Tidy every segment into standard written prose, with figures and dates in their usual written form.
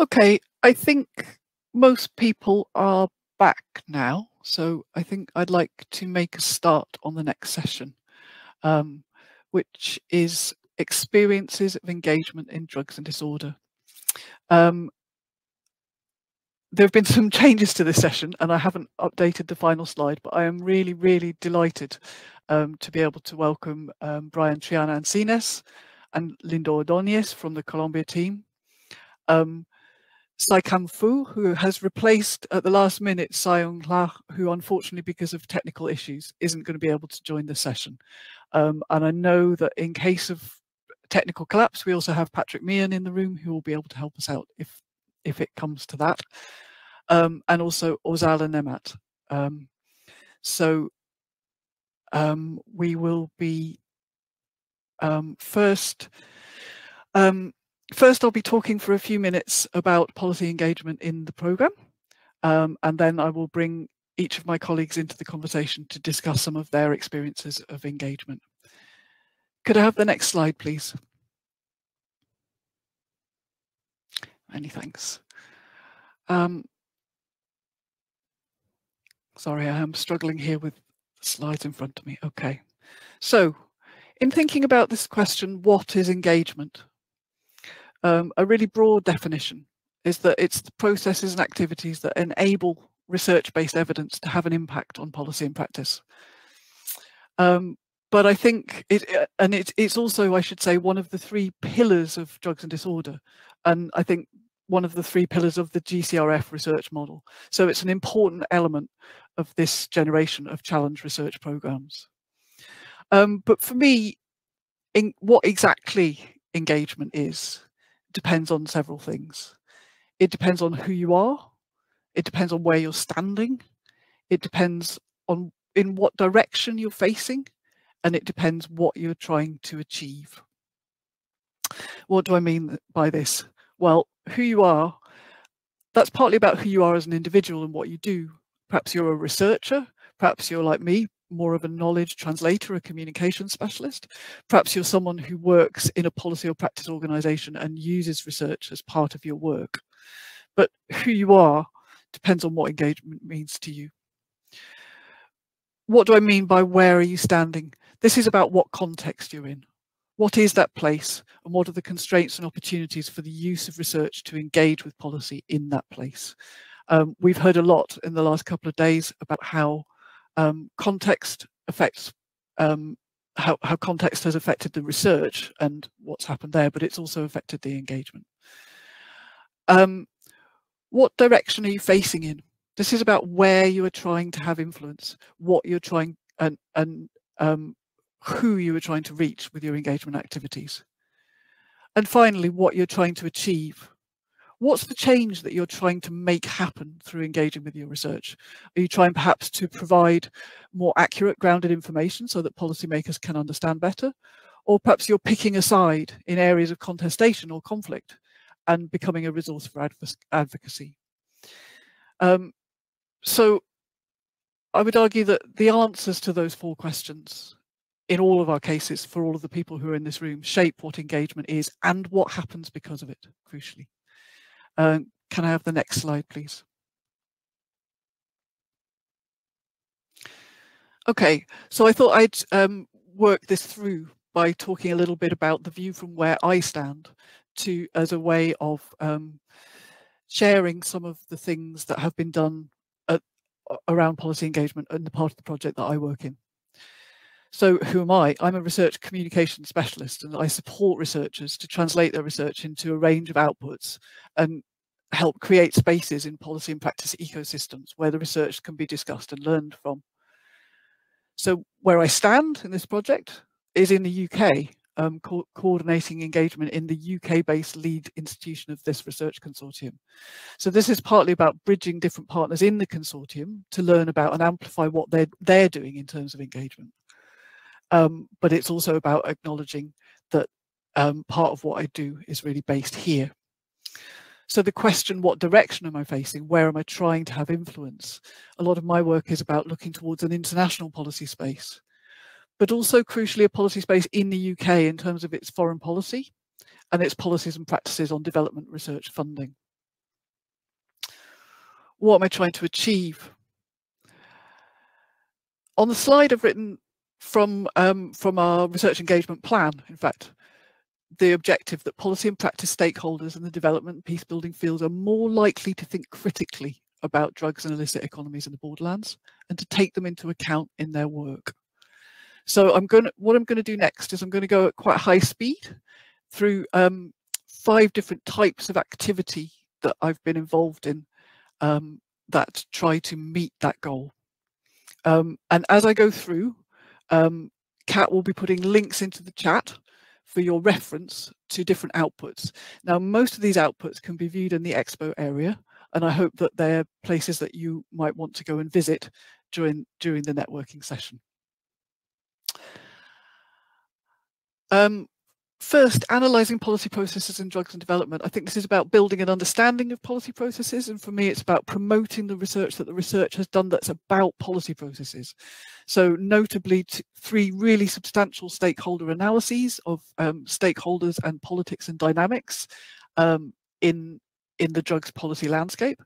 Okay, I think most people are back now, so I think I'd like to make a start on the next session, which is experiences of engagement in drugs and disorder. There have been some changes to this session and I haven't updated the final slide, but I am really, really delighted to be able to welcome Bryan Triana and Cines and Linda Ordoñez from the Colombia team. Sai Phu, who has replaced at the last minute Sai Phu Murng, who unfortunately because of technical issues isn't going to be able to join the session. And I know that in case of technical collapse, we also have Patrick Meehan in the room who will be able to help us out if it comes to that. And also Orzala Nemat. We will be first I'll be talking for a few minutes about policy engagement in the programme, and then I will bring each of my colleagues into the conversation to discuss some of their experiences of engagement. Could I have the next slide, please? Many thanks. Sorry, I am struggling here with the slides in front of me. Okay, so in thinking about this question, what is engagement? A really broad definition is that it's the processes and activities that enable research-based evidence to have an impact on policy and practice. But I think it's also, I should say, one of the three pillars of drugs and disorder, and I think one of the three pillars of the GCRF research model. So it's an important element of this generation of challenge research programs. But for me, what exactly engagement is depends on several things. It depends on who you are. It depends on where you're standing. It depends on in what direction you're facing, and it depends what you're trying to achieve. What do I mean by this? Well, who you are, that's partly about who you are as an individual and what you do. Perhaps you're a researcher, perhaps you're like me, more of a knowledge translator, a communication specialist. Perhaps you're someone who works in a policy or practice organisation and uses research as part of your work. But who you are depends on what engagement means to you. What do I mean by where are you standing? This is about what context you're in. What is that place, and what are the constraints and opportunities for the use of research to engage with policy in that place? We've heard a lot in the last couple of days about how context affects how context has affected the research and what's happened there, but it's also affected the engagement. What direction are you facing in? This is about where you are trying to have influence, what you're trying and who you are trying to reach with your engagement activities. And finally, what you're trying to achieve. What's the change that you're trying to make happen through engaging with your research? Are you trying perhaps to provide more accurate, grounded information so that policymakers can understand better? Or perhaps you're picking a side in areas of contestation or conflict and becoming a resource for advocacy. So I would argue that the answers to those four questions in all of our cases, for all of the people who are in this room, shape what engagement is and what happens because of it, crucially. Can I have the next slide, please? Okay, so I thought I'd work this through by talking a little bit about the view from where I stand as a way of sharing some of the things that have been done around policy engagement and the part of the project that I work in. So who am I? I'm a research communication specialist, and I support researchers to translate their research into a range of outputs and help create spaces in policy and practice ecosystems where the research can be discussed and learned from. So where I stand in this project is in the UK, coordinating engagement in the UK-based lead institution of this research consortium. So this is partly about bridging different partners in the consortium to learn about and amplify what they're doing in terms of engagement. But it's also about acknowledging that part of what I do is really based here. So the question, what direction am I facing? Where am I trying to have influence? A lot of my work is about looking towards an international policy space, but also crucially a policy space in the UK in terms of its foreign policy and its policies and practices on development research funding. What am I trying to achieve? On the slide I've written from our research engagement plan, in fact, the objective that policy and practice stakeholders in the development and peace building fields are more likely to think critically about drugs and illicit economies in the borderlands and to take them into account in their work. So what I'm going to do next is I'm going to go at quite high speed through 5 different types of activity that I've been involved in that try to meet that goal. And as I go through, Kat will be putting links into the chat for your reference to different outputs. Now, most of these outputs can be viewed in the expo area, and I hope that they're places that you might want to go and visit during the networking session. First, analysing policy processes in drugs and development. I think this is about building an understanding of policy processes, and for me it's about promoting the research that the research has done that's about policy processes. So notably 3 really substantial stakeholder analyses of stakeholders and politics and dynamics in the drugs policy landscape,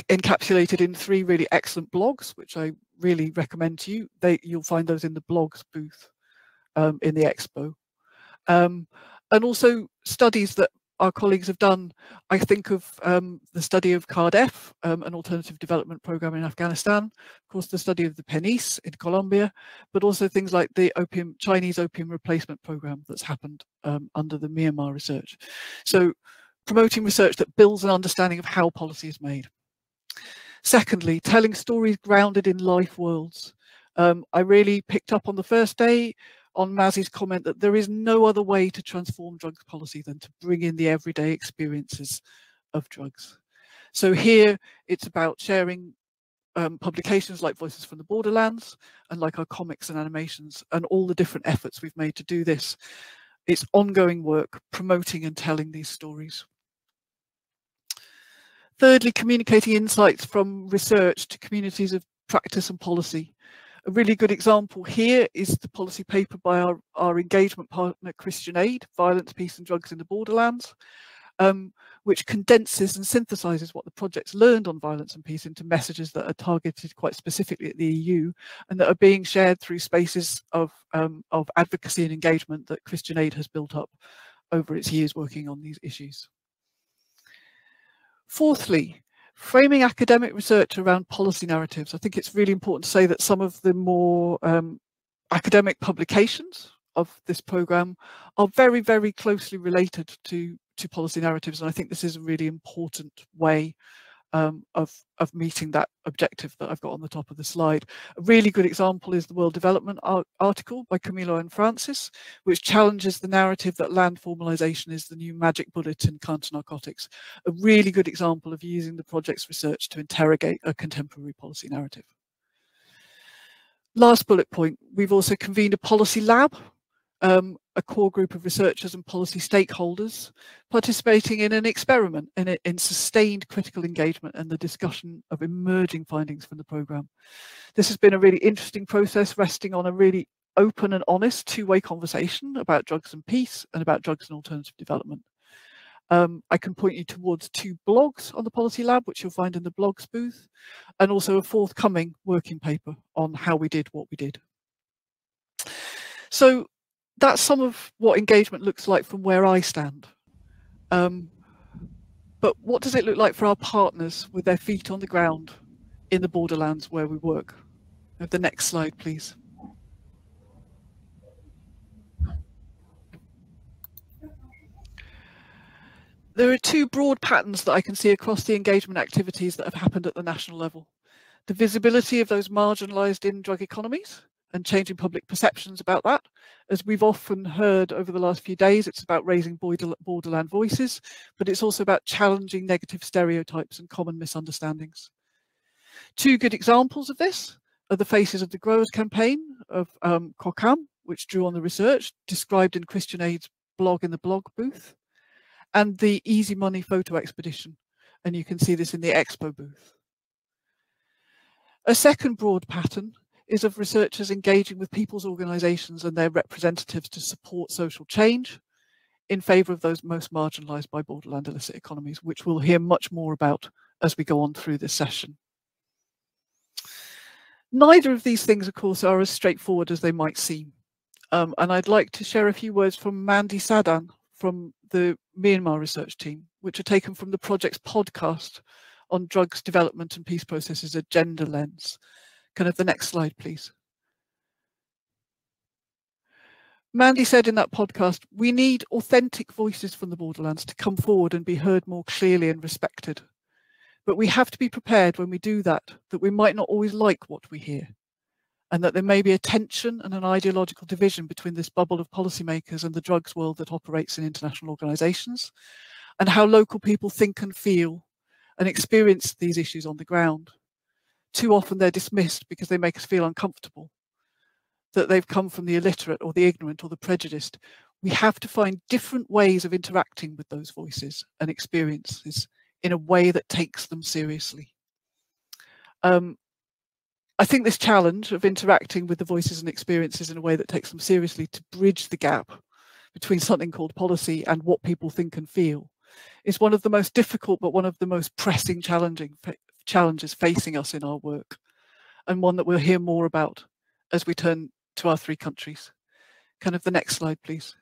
encapsulated in 3 really excellent blogs, which I really recommend to you. You'll find those in the blogs booth in the expo. And also studies that our colleagues have done. I think of the study of CARDEF, an alternative development program in Afghanistan, of course the study of the PENIS in Colombia, but also things like the Chinese opium replacement program that's happened under the Myanmar research. So promoting research that builds an understanding of how policy is made. Secondly, telling stories grounded in life worlds. I really picked up on the first day on Mazzy's comment that there is no other way to transform drugs policy than to bring in the everyday experiences of drugs. So here it's about sharing publications like Voices from the Borderlands and like our comics and animations and all the different efforts we've made to do this. It's ongoing work promoting and telling these stories. Thirdly, communicating insights from research to communities of practice and policy. A really good example here is the policy paper by our engagement partner Christian Aid, Violence, Peace and Drugs in the Borderlands, which condenses and synthesises what the project's learned on violence and peace into messages that are targeted quite specifically at the EU and that are being shared through spaces of advocacy and engagement that Christian Aid has built up over its years working on these issues. Fourthly, framing academic research around policy narratives. I think it's really important to say that some of the more academic publications of this programme are very, very closely related to policy narratives, and I think this is a really important way of meeting that objective that I've got on the top of the slide. A really good example is the World Development article by Camilo and Francis, which challenges the narrative that land formalisation is the new magic bullet in counter-narcotics. A really good example of using the project's research to interrogate a contemporary policy narrative. Last bullet point, we've also convened a policy lab, a core group of researchers and policy stakeholders participating in an experiment in sustained critical engagement and the discussion of emerging findings from the programme. This has been a really interesting process resting on a really open and honest two-way conversation about drugs and peace and about drugs and alternative development. I can point you towards 2 blogs on the Policy Lab, which you'll find in the blogs booth, and also a forthcoming working paper on how we did what we did. So that's some of what engagement looks like from where I stand. But what does it look like for our partners with their feet on the ground in the borderlands where we work? The next slide, please. There are 2 broad patterns that I can see across the engagement activities that have happened at the national level. The visibility of those marginalised in drug economies and changing public perceptions about that. As we've often heard over the last few days, it's about raising borderland voices, but it's also about challenging negative stereotypes and common misunderstandings. 2 good examples of this are the Faces of the Growers campaign of COCAM, which drew on the research described in Christian Aid's blog in the blog booth, and the Easy Money photo expedition, and you can see this in the expo booth. A second broad pattern is of researchers engaging with people's organisations and their representatives to support social change in favour of those most marginalised by borderland illicit economies, which we'll hear much more about as we go on through this session. Neither of these things, of course, are as straightforward as they might seem. And I'd like to share a few words from Mandy Sadan from the Myanmar research team, which are taken from the project's podcast on drugs development and peace processes, a gender lens. Can I have the next slide, please? Mandy said in that podcast, we need authentic voices from the borderlands to come forward and be heard more clearly and respected. But we have to be prepared when we do that we might not always like what we hear, and that there may be a tension and an ideological division between this bubble of policymakers and the drugs world that operates in international organisations, and how local people think and feel and experience these issues on the ground. Too often they're dismissed because they make us feel uncomfortable, that they've come from the illiterate or the ignorant or the prejudiced. We have to find different ways of interacting with those voices and experiences in a way that takes them seriously. I think this challenge of interacting with the voices and experiences in a way that takes them seriously to bridge the gap between something called policy and what people think and feel is one of the most difficult, but one of the most pressing challenges facing us in our work, and one that we'll hear more about as we turn to our three countries. Kind of the next slide, please.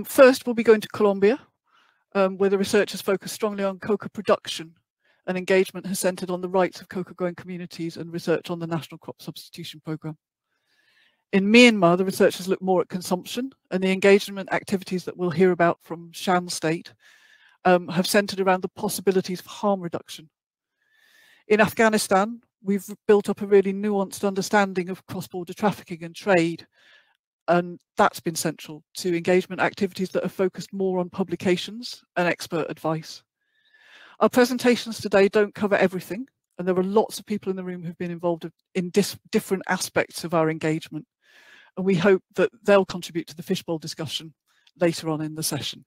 First, we'll be going to Colombia, where the research has focused strongly on coca production, and engagement has centred on the rights of coca growing communities and research on the National Crop Substitution Programme. In Myanmar, the researchers look more at consumption, and the engagement activities that we'll hear about from SHAN State have centred around the possibilities of harm reduction. In Afghanistan, we've built up a really nuanced understanding of cross-border trafficking and trade, and that's been central to engagement activities that are focused more on publications and expert advice. Our presentations today don't cover everything, and there are lots of people in the room who've been involved in different aspects of our engagement, and we hope that they'll contribute to the fishbowl discussion later on in the session.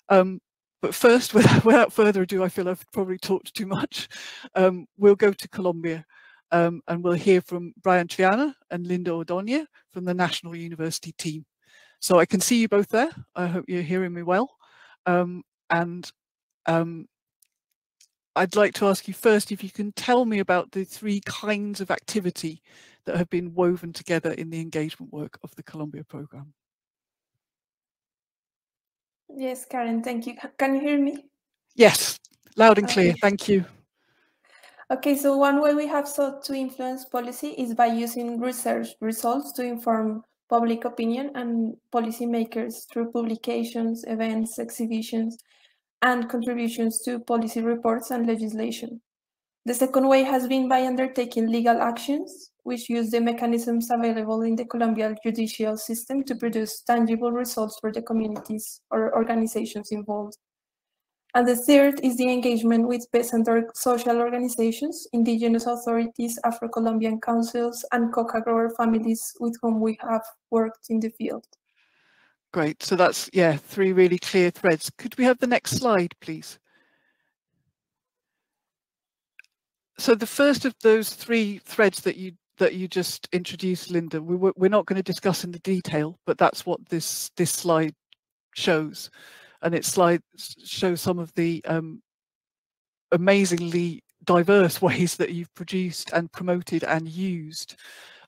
But first, without further ado, I feel I've probably talked too much. We'll go to Colombia, and we'll hear from Bryan Triana and Linda Ordoñez from the National University team. So I can see you both there. I hope you're hearing me well. I'd like to ask you first if you can tell me about the three kinds of activity that have been woven together in the engagement work of the Colombia programme. Yes, Karen, thank you. Can you hear me? Yes, loud and clear, thank you. Okay, so one way we have sought to influence policy is by using research results to inform public opinion and policymakers through publications, events, exhibitions, and contributions to policy reports and legislation. The second way has been by undertaking legal actions, which use the mechanisms available in the Colombian judicial system to produce tangible results for the communities or organizations involved. And the third is the engagement with peasant social organizations, indigenous authorities, Afro-Colombian councils, and coca grower families with whom we have worked in the field. Great, so that's, yeah, three really clear threads. Could we have the next slide, please? So the first of those three threads that you just introduced, Linda, we're not going to discuss in the detail, but that's what this slide shows, and it shows some of the amazingly diverse ways that you've produced and promoted and used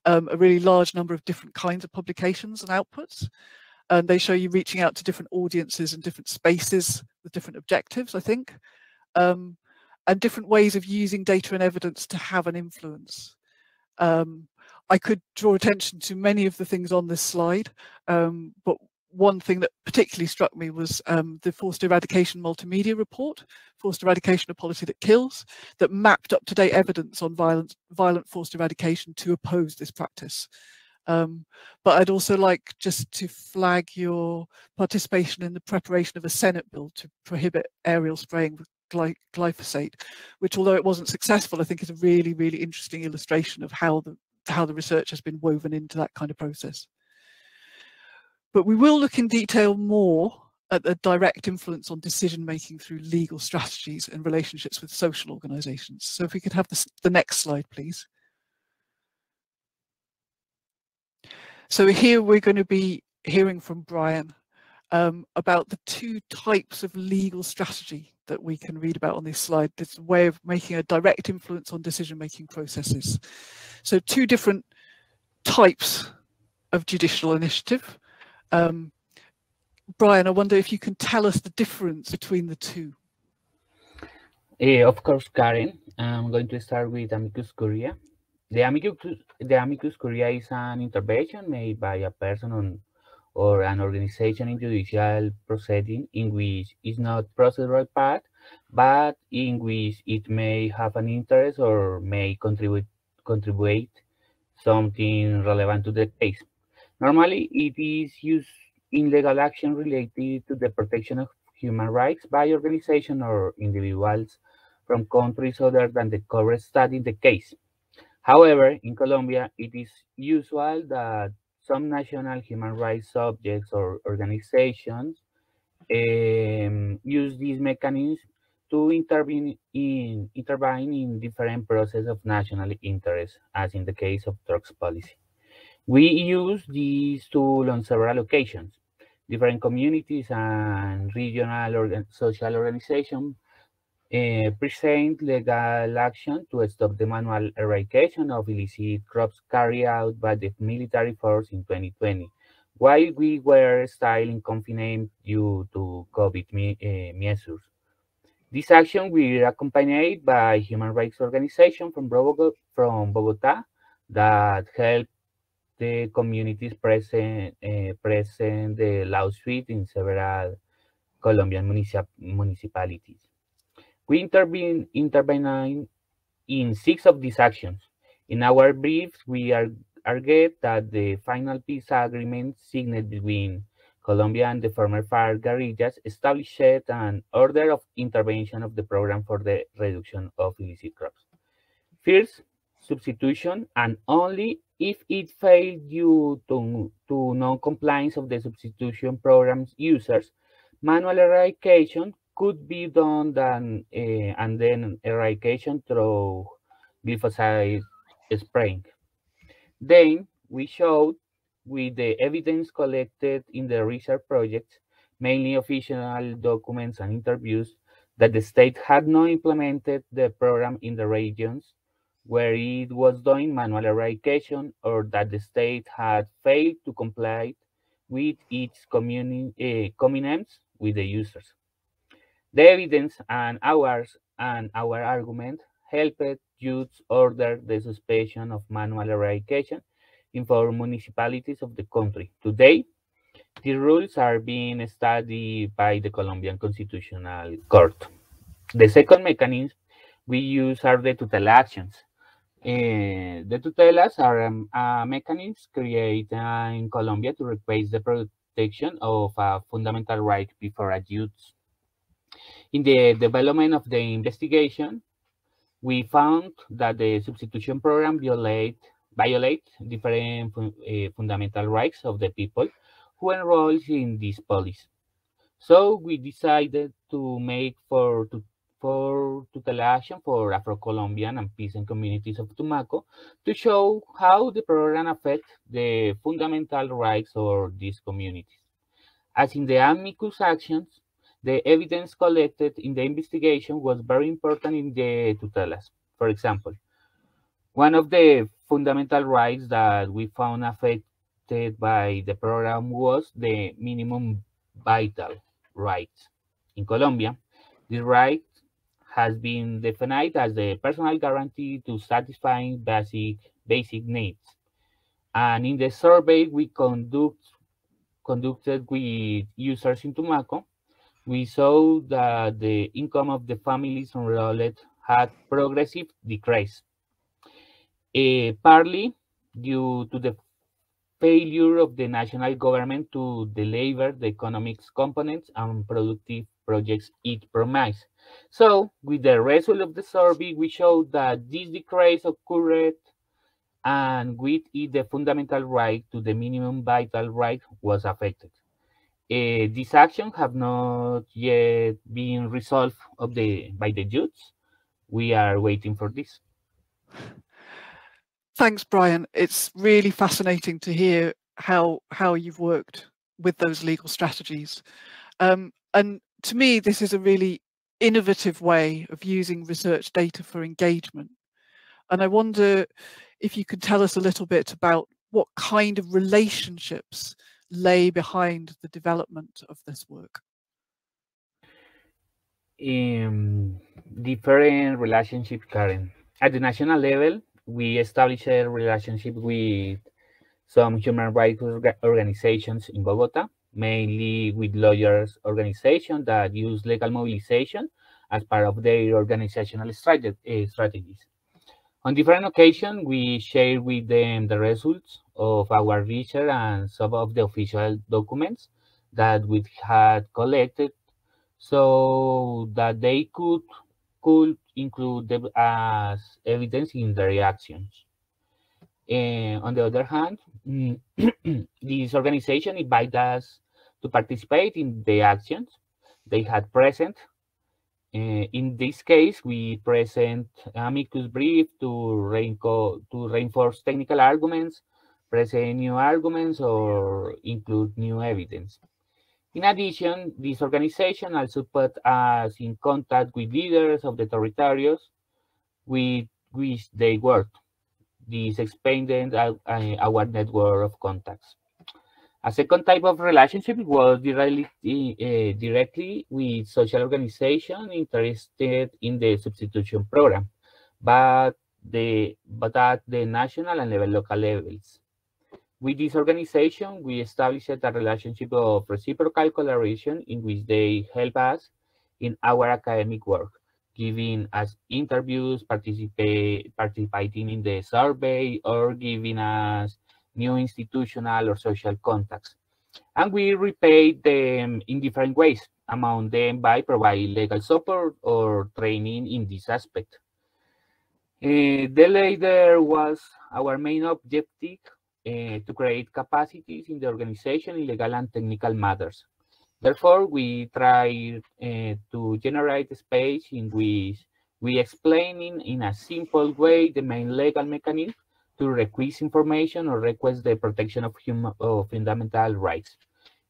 a really large number of different kinds of publications and outputs. And they show you reaching out to different audiences and different spaces with different objectives, I think, and different ways of using data and evidence to have an influence. I could draw attention to many of the things on this slide, but one thing that particularly struck me was the Forced Eradication Multimedia Report, Forced Eradication: A Policy That Kills, that mapped up-to-date evidence on violent forced eradication to oppose this practice. But I'd also like just to flag your participation in the preparation of a Senate bill to prohibit aerial spraying with glyphosate, which, although it wasn't successful, I think is a really, really interesting illustration of how the research has been woven into that kind of process. But we will look in detail more at the direct influence on decision-making through legal strategies and relationships with social organisations. So if we could have the next slide, please. So here we're going to be hearing from Bryan, about the two types of legal strategy that we can read about on this slide. This way of making a direct influence on decision-making processes. So two different types of judicial initiative. Bryan, I wonder if you can tell us the difference between the two. Of course, Karen. I'm going to start with amicus curiae. The amicus curiae is an intervention made by a person or an organization in judicial proceeding in which is not procedural part, but in which it may have an interest or may contribute something relevant to the case. Normally, it is used in legal action related to the protection of human rights by organizations or individuals from countries other than the current state in the case. However, in Colombia, it is usual that some national human rights subjects or organizations use these mechanisms to intervene in different processes of national interest, as in the case of drugs policy. We use these tools on several occasions. Different communities and regional social organizations present legal action to stop the manual eradication of illicit crops carried out by the military force in 2020, while we were still in confinement due to COVID measures. This action were accompanied by human rights organizations from Bogota that help the communities present the lawsuit in several Colombian municipalities. We intervene in 6 of these actions. In our briefs, we argued that the final peace agreement signed between Colombia and the former FARC guerrillas established an order of intervention of the program for the reduction of illicit crops. First, substitution, and only if it failed due to non-compliance of the substitution program's users, manual eradication could be done and then eradication through glyphosate spraying. Then we showed with the evidence collected in the research projects, mainly official documents and interviews, that the state had not implemented the program in the regions where it was doing manual eradication, or that the state had failed to comply with its covenants with the users. The evidence and our argument helped judges order the suspension of manual eradication in 4 municipalities of the country. Today, the rules are being studied by the Colombian Constitutional Court. The second mechanism we use are the tutela actions. The tutelas are mechanisms created in Colombia to replace the protection of a fundamental right before a judge. In the development of the investigation, we found that the substitution program violate different fundamental rights of the people who enroll in this policy. So we decided to make for tutela action for Afro-Colombian and peasant communities of Tumaco to show how the program affects the fundamental rights of these communities. As in the amicus actions, the evidence collected in the investigation was very important in the tutelas. For example, one of the fundamental rights that we found affected by the program was the minimum vital rights. In Colombia, this right has been defined as the personal guarantee to satisfying basic needs. And in the survey we conducted with users in Tumaco, we saw that the income of the families enrolled had progressive decrease, partly due to the failure of the national government to deliver the economics components and productive projects it promised. So, with the result of the survey, we showed that this decrease occurred, and with it, the fundamental right to the minimum vital right was affected. These actions have not yet been resolved by the judge. We are waiting for this. Thanks, Bryan. It's really fascinating to hear how you've worked with those legal strategies. And to me, this is a really innovative way of using research data for engagement. And I wonder if you could tell us a little bit about what kind of relationships lay behind the development of this work. Different relationship, Karen. At the national level, we established a relationship with some human rights organizations in Bogota, mainly with lawyers organizations that use legal mobilization as part of their organizational strategies. On different occasions, we share with them the results of our research and some of the official documents that we had collected so that they could include them as evidence in their actions. On the other hand, this organization invited us to participate in the actions they had present. In this case, we present amicus brief to reinforce technical arguments, present new arguments, or include new evidence. In addition, this organization also put us in contact with leaders of the territories with which they worked. This expanded our network of contacts. A second type of relationship was directly with social organizations interested in the substitution program, but at the national and local levels. With this organization, we established a relationship of reciprocal collaboration in which they help us in our academic work, giving us interviews, participating in the survey, or giving us new institutional or social contacts. And we repay them in different ways, among them by providing legal support or training in this aspect. The latter was our main objective, to create capacities in the organization in legal and technical matters. Therefore, we try to generate a space in which we explain in a simple way the main legal mechanism to request information or request the protection of fundamental rights.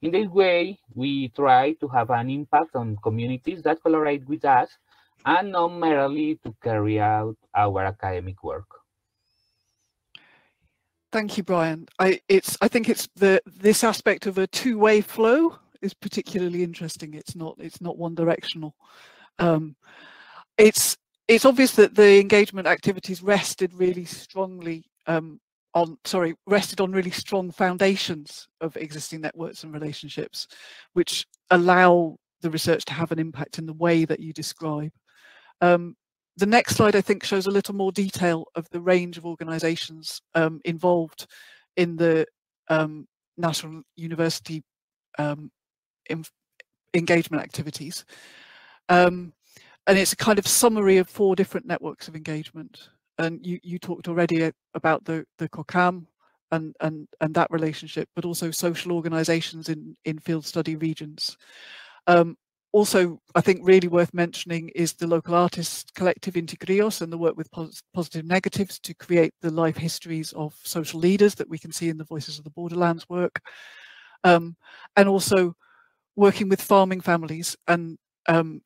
In this way, we try to have an impact on communities that collaborate with us and not merely to carry out our academic work. Thank you, Brian. I think it's this aspect of a two-way flow is particularly interesting. It's not one directional. It's obvious that the engagement activities rested really strongly rested on really strong foundations of existing networks and relationships, which allow the research to have an impact in the way that you describe. The next slide, I think, shows a little more detail of the range of organizations involved in the National University engagement activities. And it's a kind of summary of 4 different networks of engagement. And you talked already about the COCAM and that relationship, but also social organizations in field study regions. Also, I think really worth mentioning is the local artists collective Integrios and the work with positive negatives to create the life histories of social leaders that we can see in the Voices of the Borderlands work. And also working with farming families and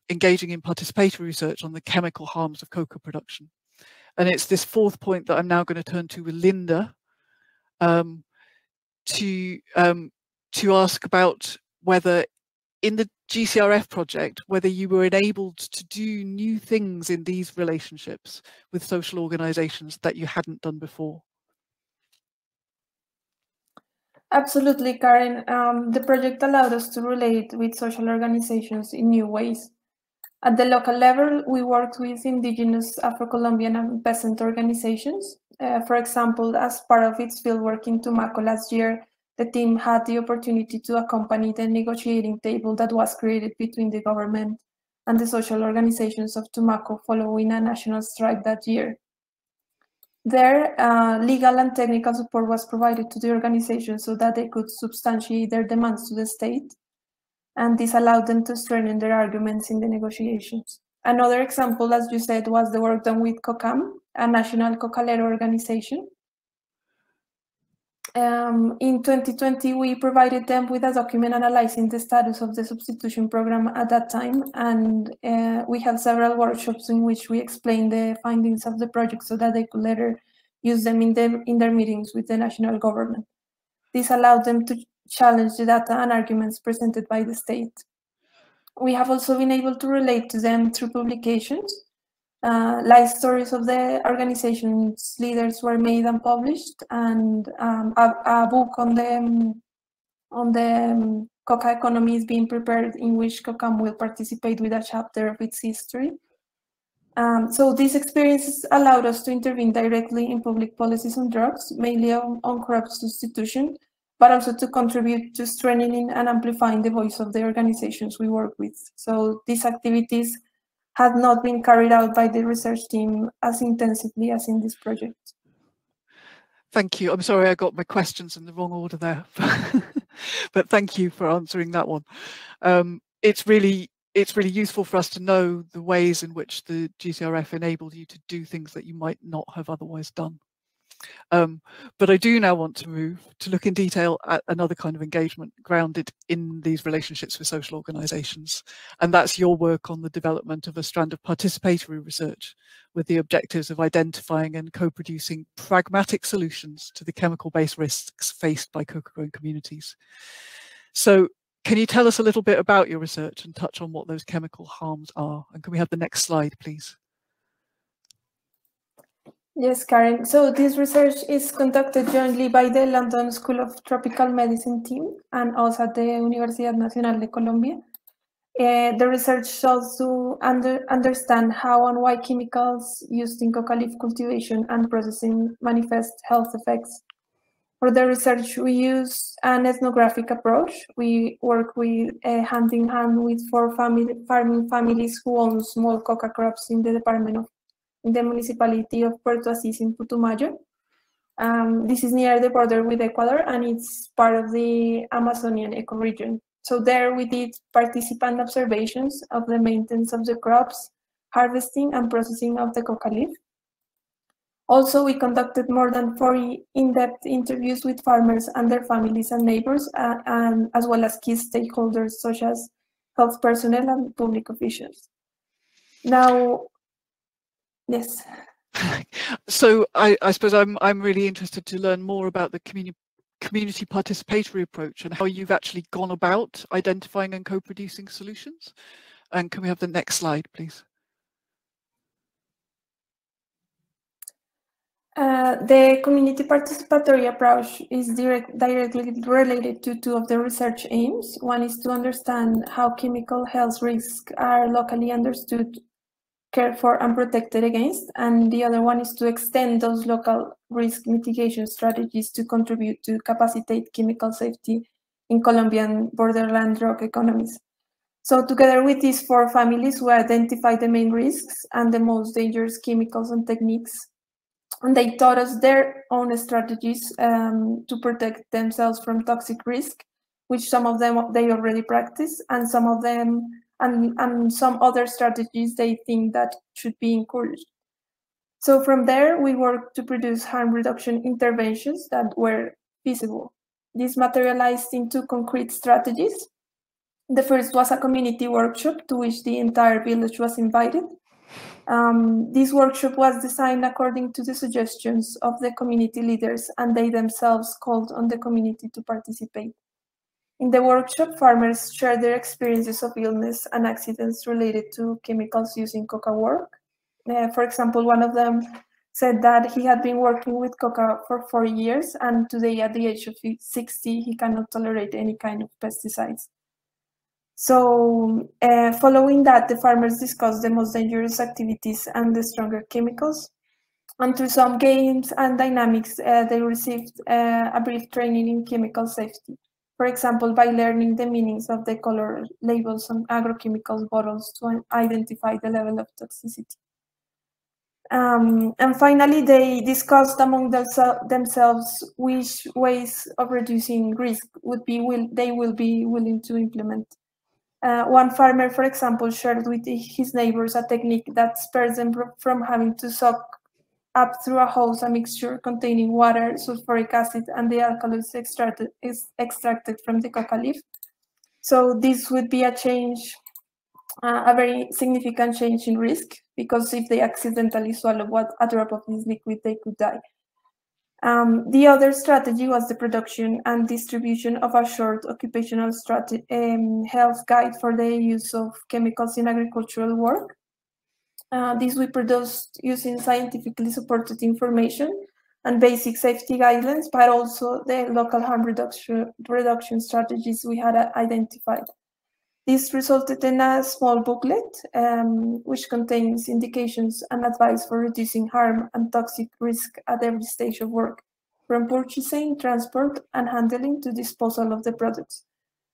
engaging in participatory research on the chemical harms of cocoa production. And it's this 4th point that I'm now going to turn to with Linda to ask about whether in the GCRF project, whether you were enabled to do new things in these relationships with social organizations that you hadn't done before. Absolutely, Karen. The project allowed us to relate with social organizations in new ways. At the local level, we worked with indigenous Afro-Colombian and peasant organizations. For example, as part of its fieldwork in Tumaco last year, the team had the opportunity to accompany the negotiating table that was created between the government and the social organizations of Tumaco following a national strike that year. There, legal and technical support was provided to the organization so that they could substantiate their demands to the state, and this allowed them to strengthen their arguments in the negotiations. Another example, as you said, was the work done with COCAM, a national cocalero organization. In 2020, we provided them with a document analyzing the status of the substitution program at that time, and we had several workshops in which we explained the findings of the project so that they could later use them in their meetings with the national government. This allowed them to challenge the data and arguments presented by the state. We have also been able to relate to them through publications. Life stories of the organization's leaders were made and published, and a book on the coca economy is being prepared, in which COCAM will participate with a chapter of its history. So these experiences allowed us to intervene directly in public policies on drugs, mainly on corrupt substitution, but also to contribute to strengthening and amplifying the voice of the organizations we work with. So these activities had not been carried out by the research team as intensively as in this project. Thank you. I'm sorry I got my questions in the wrong order there, but thank you for answering that one. It's really useful for us to know the ways in which the GCRF enabled you to do things that you might not have otherwise done. But I do now want to move to look in detail at another kind of engagement grounded in these relationships with social organisations, and that's your work on the development of a strand of participatory research with the objectives of identifying and co-producing pragmatic solutions to the chemical-based risks faced by coca-grown communities. So can you tell us a little bit about your research and touch on what those chemical harms are? And can we have the next slide, please? Yes, Karen. So this research is conducted jointly by the London School of Tropical Medicine team and also at the Universidad Nacional de Colombia. The research sought to understand how and why chemicals used in coca leaf cultivation and processing manifest health effects. For the research, we use an ethnographic approach. We work with hand in hand with 4 farming families who own small coca crops in the municipality of Puerto Asís in Putumayo. This is near the border with Ecuador, and it's part of the Amazonian ecoregion. So there we did participant observations of the maintenance of the crops, harvesting and processing of the coca leaf. Also, we conducted more than 40 in-depth interviews with farmers and their families and neighbors, and as well as key stakeholders such as health personnel and public officials. Now, yes. So I suppose I'm really interested to learn more about the community participatory approach and how you've actually gone about identifying and co-producing solutions. And can we have the next slide, please? The community participatory approach is directly related to 2 of the research aims. One is to understand how chemical health risks are locally understood, cared for, and protected against, and the other one is to extend those local risk mitigation strategies to contribute to capacitate chemical safety in Colombian borderland drug economies. So together with these 4 families, we identified the main risks and the most dangerous chemicals and techniques, and they taught us their own strategies to protect themselves from toxic risk, which some of them they already practice, and some of them and some other strategies they think that should be encouraged. So from there, we worked to produce harm reduction interventions that were feasible. This materialized into concrete strategies. The first was a community workshop to which the entire village was invited. This workshop was designed according to the suggestions of the community leaders, and they themselves called on the community to participate. In the workshop, farmers shared their experiences of illness and accidents related to chemicals used in coca work. For example, one of them said that he had been working with coca for 40 years, and today at the age of 60, he cannot tolerate any kind of pesticides. So following that, the farmers discussed the most dangerous activities and the stronger chemicals. And through some games and dynamics, they received a brief training in chemical safety. For example, by learning the meanings of the color labels on agrochemical bottles to identify the level of toxicity. And finally, they discussed among themselves which ways of reducing risk they will be willing to implement. One farmer, for example, shared with his neighbors a technique that spares them from having to suck up through a hose a mixture containing water, sulfuric acid, and the alkaloids extracted from the coca leaf. So this would be a change, a very significant change in risk, because if they accidentally swallow a drop of this liquid, they could die. The other strategy was the production and distribution of a short occupational health guide for the use of chemicals in agricultural work. This we produced using scientifically supported information and basic safety guidelines, but also the local harm reduction strategies we had identified. This resulted in a small booklet, which contains indications and advice for reducing harm and toxic risk at every stage of work, from purchasing, transport, and handling to disposal of the products.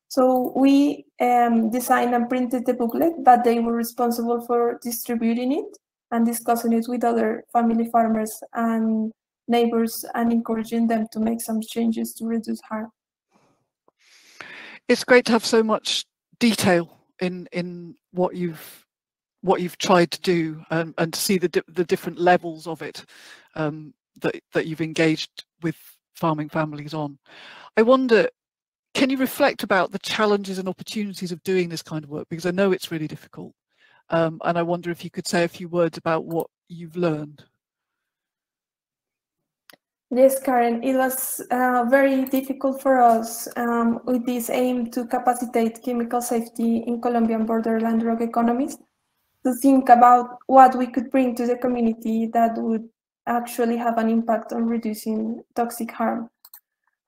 So we designed and printed the booklet, but they were responsible for distributing it and discussing it with other family farmers and neighbors and encouraging them to make some changes to reduce harm. It's great to have so much detail in what you've tried to do, and to see the different levels of it that you've engaged with farming families on. I wonder, can you reflect about the challenges and opportunities of doing this kind of work? Because I know it's really difficult, and I wonder if you could say a few words about what you've learned. Yes, Karen, it was very difficult for us with this aim to capacitate chemical safety in Colombian borderland drug economies, to think about what we could bring to the community that would actually have an impact on reducing toxic harm.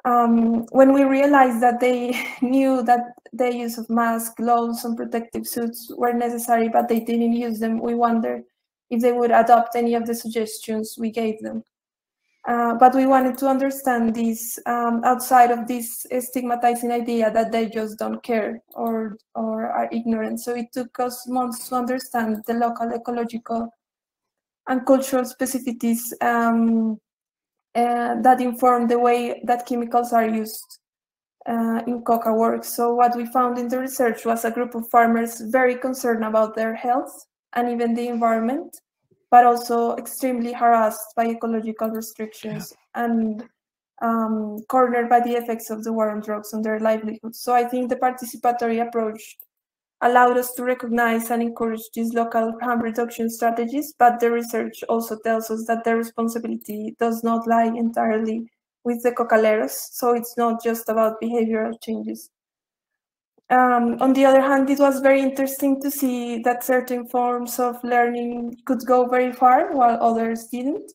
When we realized that they knew that the use of masks, gloves, and protective suits were necessary, but they didn't use them, we wondered if they would adopt any of the suggestions we gave them. But we wanted to understand this outside of this stigmatizing idea that they just don't care or are ignorant. So it took us months to understand the local ecological and cultural specificities that inform the way that chemicals are used in coca work. So what we found in the research was a group of farmers very concerned about their health and even the environment, but also extremely harassed by ecological restrictions and cornered by the effects of the war on drugs on their livelihoods. So I think the participatory approach allowed us to recognize and encourage these local harm reduction strategies, but the research also tells us that the responsibility does not lie entirely with the cocaleros, so it's not just about behavioral changes. On the other hand, it was very interesting to see that certain forms of learning could go very far while others didn't.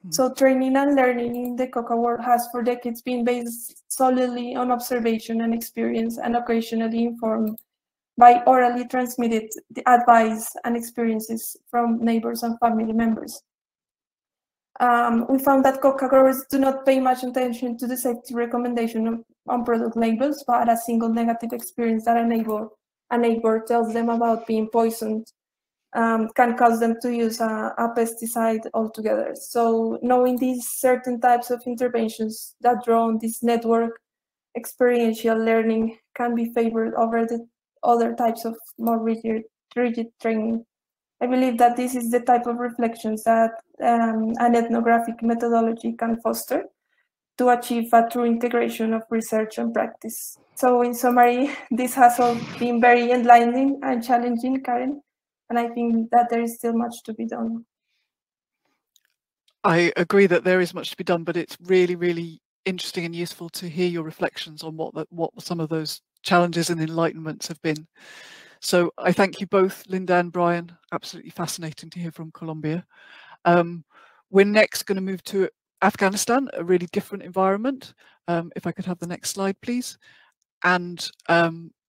So training and learning in the coca world has for decades been based solely on observation and experience, and occasionally informed by orally transmitted advice and experiences from neighbors and family members. We found that coca growers do not pay much attention to the safety recommendation on product labels, but a single negative experience that a neighbor tells them about being poisoned can cause them to use a pesticide altogether. So knowing these certain types of interventions that draw on this network experiential learning can be favored over the other types of more rigid training. I believe that this is the type of reflections that an ethnographic methodology can foster to achieve a true integration of research and practice. So in summary, this has all been very enlightening and challenging, Karen, and I think that there is still much to be done. I agree that there is much to be done, but it's really, really interesting and useful to hear your reflections on what some of those challenges and enlightenments have been. So I thank you both, Linda and Brian. Absolutely fascinating to hear from Colombia. We're next going to move to Afghanistan, a really different environment. If I could have the next slide, please. And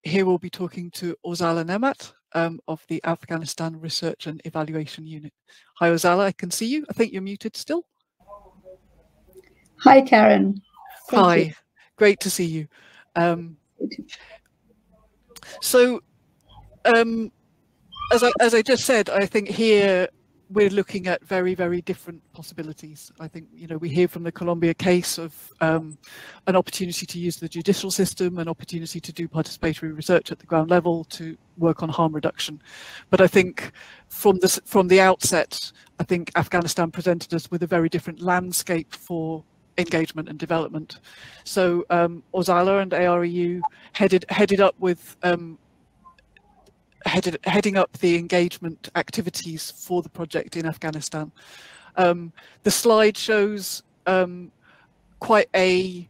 here we'll be talking to Orzala Nemat of the Afghanistan Research and Evaluation Unit. Hi, Orzala, I can see you. I think you're muted still. Hi, Karen. Hi, you. Great to see you. So, as I just said, I think here we're looking at very, very different possibilities. I think, you know, we hear from the Colombia case of an opportunity to use the judicial system, an opportunity to do participatory research at the ground level, to work on harm reduction. But I think from the outset, I think Afghanistan presented us with a very different landscape for engagement and development. So Orzala and AREU headed up with heading up the engagement activities for the project in Afghanistan. The slide shows quite a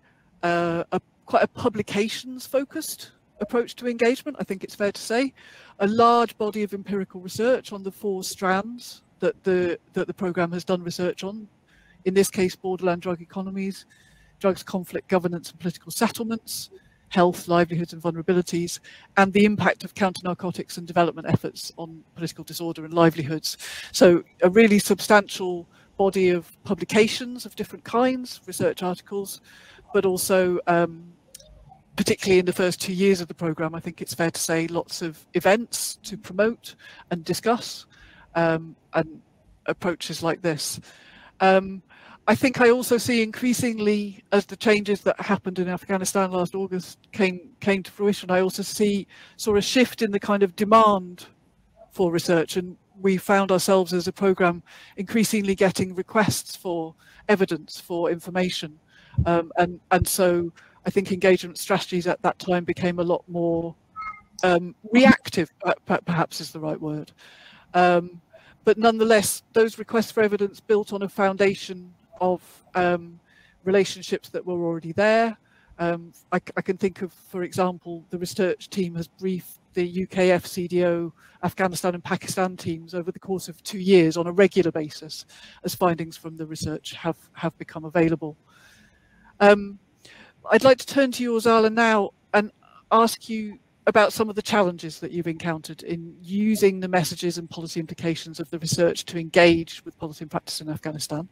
publications-focused approach to engagement. I think it's fair to say a large body of empirical research on the 4 strands that the program has done research on. In this case, borderland drug economies, drugs, conflict, governance, and political settlements, health, livelihoods and vulnerabilities, and the impact of counter-narcotics and development efforts on political disorder and livelihoods. So a really substantial body of publications of different kinds, research articles, but also, particularly in the first 2 years of the programme, I think it's fair to say lots of events to promote and discuss, and approaches like this. I think I also see increasingly, as the changes that happened in Afghanistan last August came to fruition, I also saw a shift in the kind of demand for research, and we found ourselves as a programme increasingly getting requests for evidence, for information, and so I think engagement strategies at that time became a lot more reactive, perhaps is the right word. But nonetheless, those requests for evidence built on a foundation of relationships that were already there. I can think of, for example, the research team has briefed the UK FCDO, Afghanistan and Pakistan teams over the course of 2 years on a regular basis as findings from the research have become available. I'd like to turn to you, Orzala, now and ask you about some of the challenges that you've encountered in using the messages and policy implications of the research to engage with policy and practice in Afghanistan.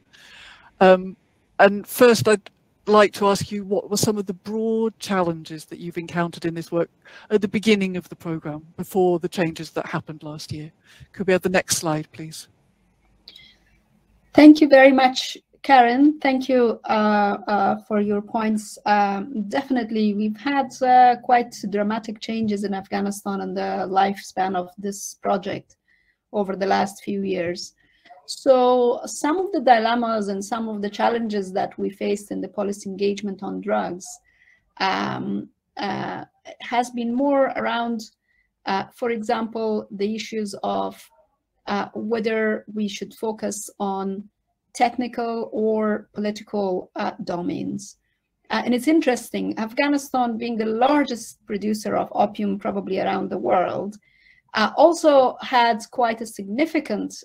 And first, I'd like to ask you, what were some of the broad challenges that you've encountered in this work at the beginning of the programme, before the changes that happened last year? Could we have the next slide, please? Thank you very much, Karen. Thank you for your points. Definitely, we've had quite dramatic changes in Afghanistan and the lifespan of this project over the last few years. So some of the dilemmas and some of the challenges that we faced in the policy engagement on drugs has been more around, for example, the issues of whether we should focus on technical or political domains. And it's interesting, Afghanistan being the largest producer of opium probably around the world, also had quite a significant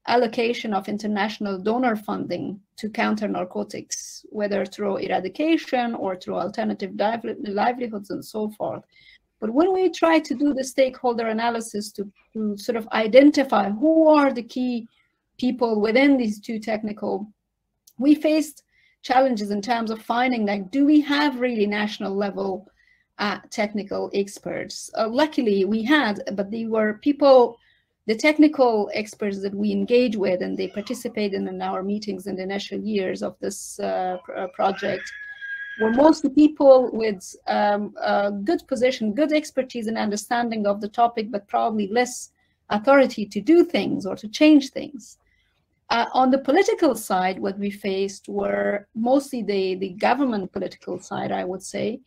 allocation of international donor funding to counter narcotics, whether through eradication or through alternative livelihoods and so forth. But when we try to do the stakeholder analysis to sort of identify who are the key people within these two technical, we faced challenges in terms of finding, like, do we have really national level technical experts? Luckily we had, but they were people, the technical experts that we engage with and they participated in our meetings in the initial years of this project were mostly people with good position, good expertise and understanding of the topic, but probably less authority to do things or to change things. On the political side, what we faced were mostly the government political side, I would say,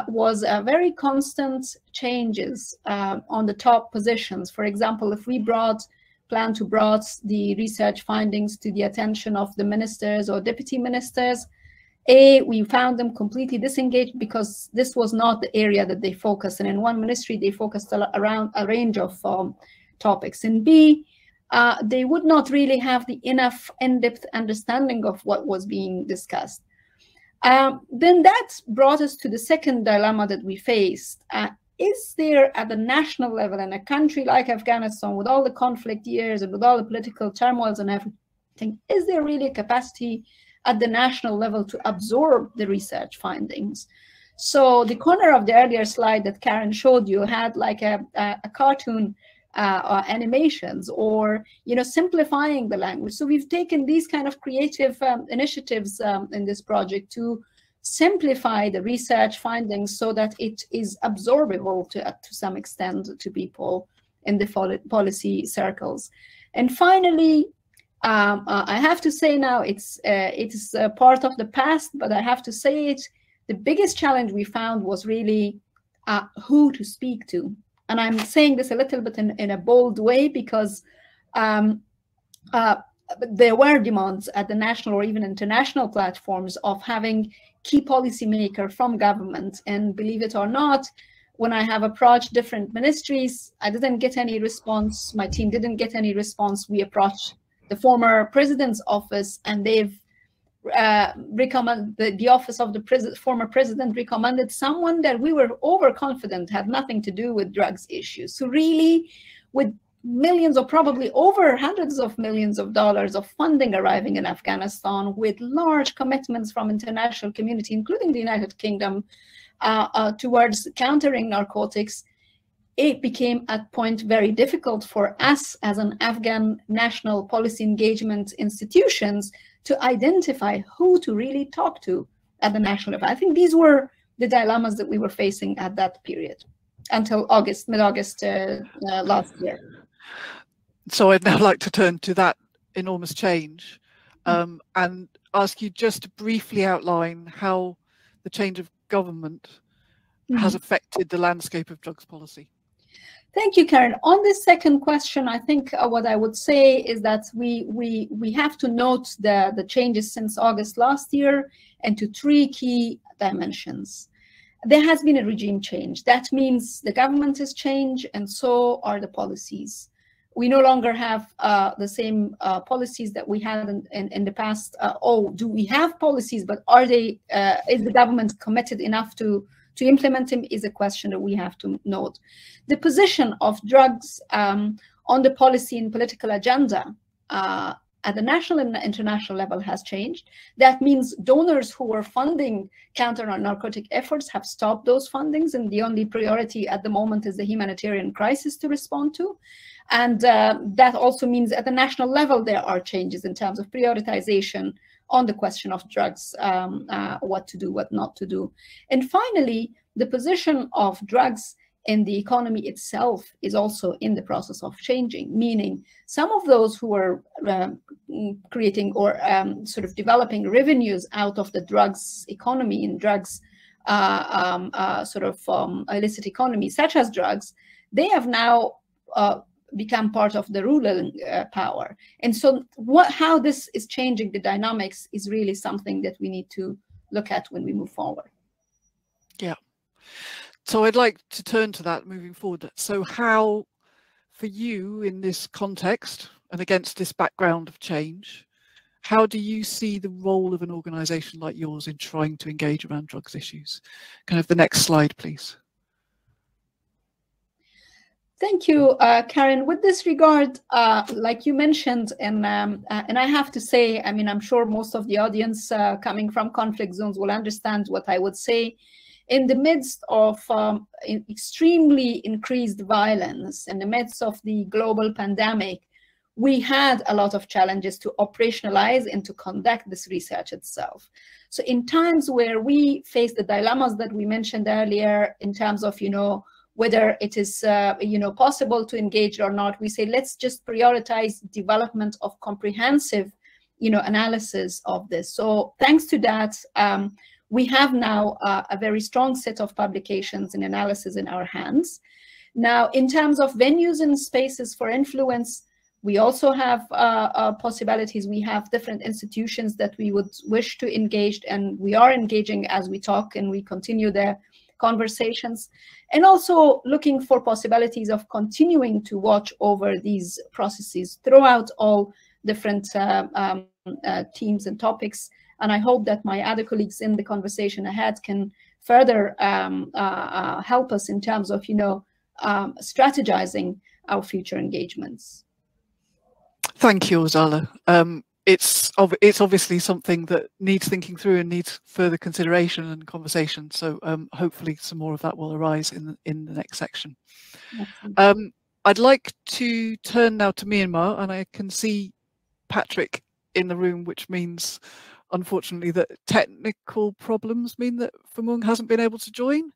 was very constant changes on the top positions. For example, if we plan to bring the research findings to the attention of the ministers or deputy ministers, we found them completely disengaged because this was not the area that they focused. And in one ministry, they focused around a range of topics. And B, they would not really have the enough in-depth understanding of what was being discussed. Then that brought us to the second dilemma that we faced. Is there at the national level in a country like Afghanistan, with all the conflict years and with all the political turmoils and everything, is there really a capacity at the national level to absorb the research findings? So the corner of the earlier slide that Karen showed you had like a cartoon animations, or simplifying the language. So we've taken these kind of creative initiatives in this project to simplify the research findings so that it is absorbable to some extent to people in the policy circles. And finally, I have to say now, it is part of the past, but I have to say it, the biggest challenge we found was really who to speak to. And I'm saying this a little bit in a bold way, because there were demands at the national or even international platforms of having key policymakers from government. And believe it or not, when I have approached different ministries, I didn't get any response. My team didn't get any response. We approached the former president's office, and they've recommended, the office of the former president recommended someone that we were overconfident had nothing to do with drugs issues. So really, with millions or probably over hundreds of millions of dollars of funding arriving in Afghanistan, with large commitments from international community, including the United Kingdom, towards countering narcotics, it became at point very difficult for us as an Afghan national policy engagement institutions to identify who to really talk to at the national level. I think these were the dilemmas that we were facing at that period until August, mid-August last year. So I'd now like to turn to that enormous change and ask you just to briefly outline how the change of government has affected the landscape of drugs policy. Thank you, Karen. On this second question, I think what I would say is that we have to note the changes since August last year into three key dimensions. There has been a regime change. That means the government has changed, and so are the policies. We no longer have the same policies that we had in the past. Do we have policies, but are they? Is the government committed enough to implement them, is a question that we have to note. The position of drugs on the policy and political agenda at the national and international level has changed. That means donors who were funding counter-narcotic efforts have stopped those fundings, and the only priority at the moment is the humanitarian crisis to respond to. And that also means at the national level there are changes in terms of prioritization on the question of drugs, what to do, what not to do. And finally, the position of drugs in the economy itself is also in the process of changing, meaning some of those who are creating or sort of developing revenues out of the drugs economy, in drugs illicit economy, such as drugs, they have now become part of the ruling power. And so how this is changing the dynamics is really something that we need to look at when we move forward. Yeah. So I'd like to turn to that moving forward. So how, for you in this context and against this background of change, how do you see the role of an organisation like yours in trying to engage around drugs issues? Kind of the next slide, please. Thank you, Karen. With this regard, like you mentioned, and I have to say, I mean, I'm sure most of the audience coming from conflict zones will understand what I would say. In the midst of extremely increased violence, in the midst of the global pandemic, we had a lot of challenges to operationalize and to conduct this research itself. So in times where we face the dilemmas that we mentioned earlier in terms of, whether it is possible to engage or not, we say let's just prioritize development of comprehensive analysis of this. So thanks to that, we have now a very strong set of publications and analysis in our hands. Now, in terms of venues and spaces for influence, we also have possibilities. We have different institutions that we would wish to engage, and we are engaging as we talk, and we continue the conversations, and also looking for possibilities of continuing to watch over these processes throughout all different teams and topics. And I hope that my other colleagues in the conversation ahead can further help us in terms of strategizing our future engagements. Thank you, Orzala. It's obviously something that needs thinking through and needs further consideration and conversation. So hopefully some more of that will arise in the next section. I'd like to turn now to Myanmar, and I can see Patrick in the room, which means, unfortunately, that technical problems mean that Phu Murng hasn't been able to join,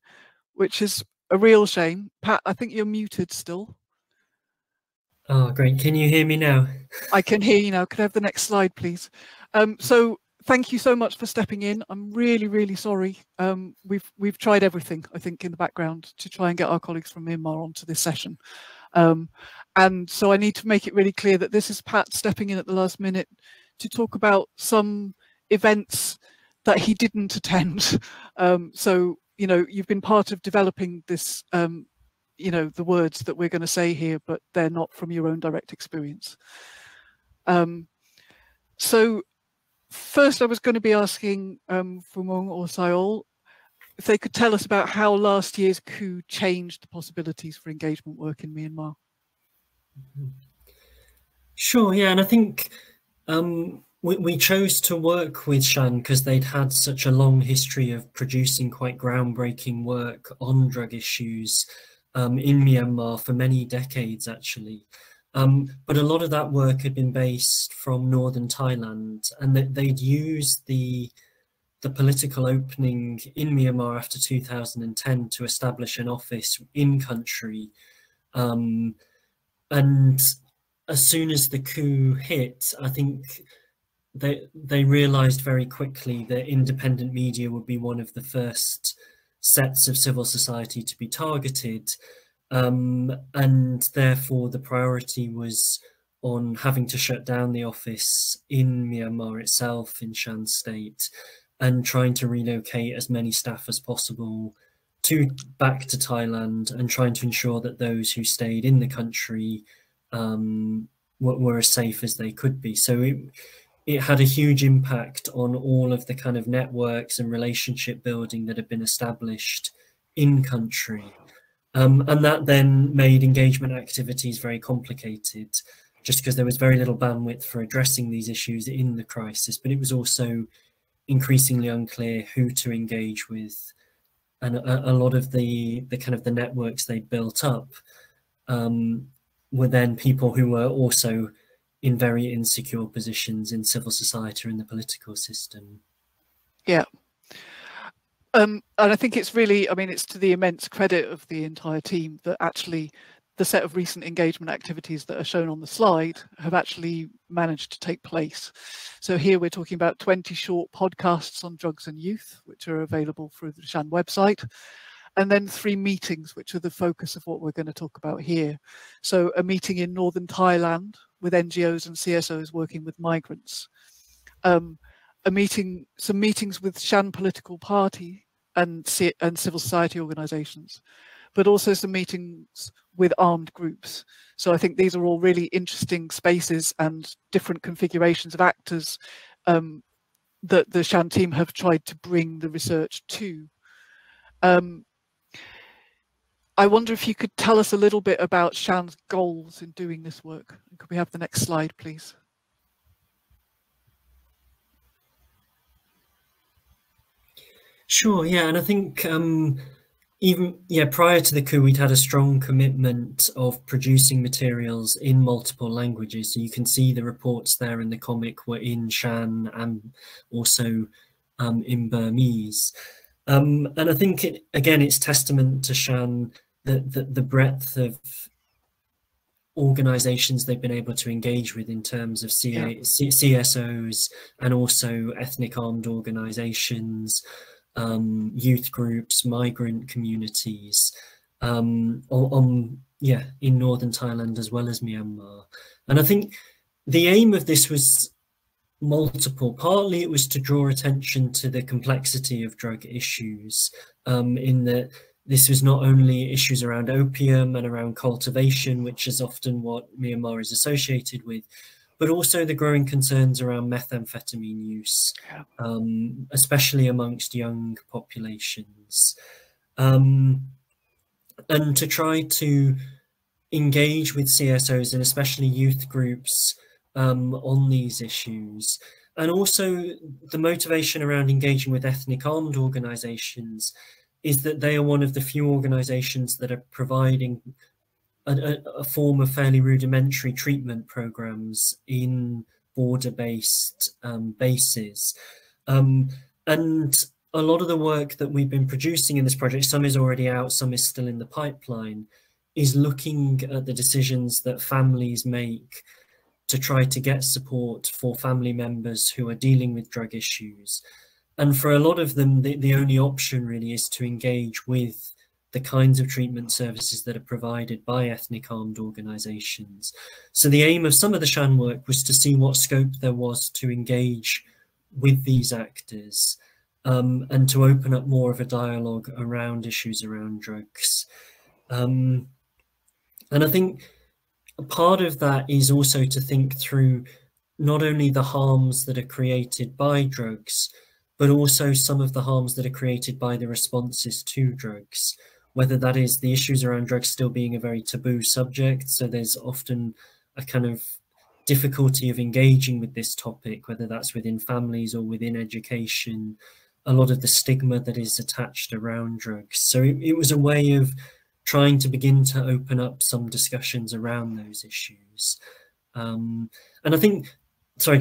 which is a real shame. Pat, I think you're muted still. Oh, great. Can you hear me now? I can hear you now. Could I have the next slide, please? So thank you so much for stepping in. I'm really, really sorry. We've tried everything, I think, in the background to try and get our colleagues from Myanmar onto this session. And so I need to make it really clear that this is Pat stepping in at the last minute to talk about some events that he didn't attend. So, you know, you've been part of developing this, you know, the words that we're going to say here, but they're not from your own direct experience. So first I was going to be asking Phu Murng or Sayol if they could tell us about how last year's coup changed the possibilities for engagement work in Myanmar. Sure, yeah, and I think we chose to work with SHAN because they'd had such a long history of producing quite groundbreaking work on drug issues in Myanmar for many decades, actually. But a lot of that work had been based from northern Thailand, and they'd used the political opening in Myanmar after 2010 to establish an office in country. And as soon as the coup hit, I think they realized very quickly that independent media would be one of the first sets of civil society to be targeted. And therefore the priority was on having to shut down the office in Myanmar itself, in Shan State, and trying to relocate as many staff as possible back to Thailand, and trying to ensure that those who stayed in the country were as safe as they could be. So it had a huge impact on all of the kind of networks and relationship building that had been established in country. And that then made engagement activities very complicated, just because there was very little bandwidth for addressing these issues in the crisis, but it was also increasingly unclear who to engage with. And a lot of the kind of the networks they built up were then people who were also in very insecure positions in civil society or in the political system. Yeah. And I think it's really, I mean, it's to the immense credit of the entire team that actually the set of recent engagement activities that are shown on the slide have actually managed to take place. So here we're talking about 20 short podcasts on drugs and youth, which are available through the SHAN website, and then 3 meetings, which are the focus of what we're going to talk about here. So a meeting in northern Thailand with NGOs and CSOs working with migrants. Some meetings with SHAN political party and civil society organizations, but also some meetings with armed groups. So I think these are all really interesting spaces and different configurations of actors that the SHAN team have tried to bring the research to. I wonder if you could tell us a little bit about SHAN's goals in doing this work. Could we have the next slide, please? Sure, yeah, and I think prior to the coup, we'd had a strong commitment of producing materials in multiple languages. So you can see the reports there in the comic were in Shan and also in Burmese. And I think, it's testament to Shan that the breadth of organizations they've been able to engage with in terms of CSOs and also ethnic armed organizations, youth groups, migrant communities, in northern Thailand as well as Myanmar. And I think the aim of this was multiple. Partly it was to draw attention to the complexity of drug issues, in that this was not only issues around opium and around cultivation, which is often what Myanmar is associated with, but also the growing concerns around methamphetamine use, especially amongst young populations. And to try to engage with CSOs and especially youth groups on these issues. And also the motivation around engaging with ethnic armed organizations is that they are one of the few organizations that are providing a form of fairly rudimentary treatment programs in border-based bases. And a lot of the work that we've been producing in this project, some is already out, some is still in the pipeline, is looking at the decisions that families make to try to get support for family members who are dealing with drug issues. And for a lot of them, the only option really is to engage with the kinds of treatment services that are provided by ethnic armed organisations. So the aim of some of the SHAN work was to see what scope there was to engage with these actors, and to open up more of a dialogue around issues around drugs. And I think part of that is also to think through not only the harms that are created by drugs, but also some of the harms that are created by the responses to drugs, whether that is the issues around drugs still being a very taboo subject. So there's often a kind of difficulty of engaging with this topic, whether that's within families or within education, a lot of the stigma that is attached around drugs. So it was a way of trying to begin to open up some discussions around those issues. And I think, sorry,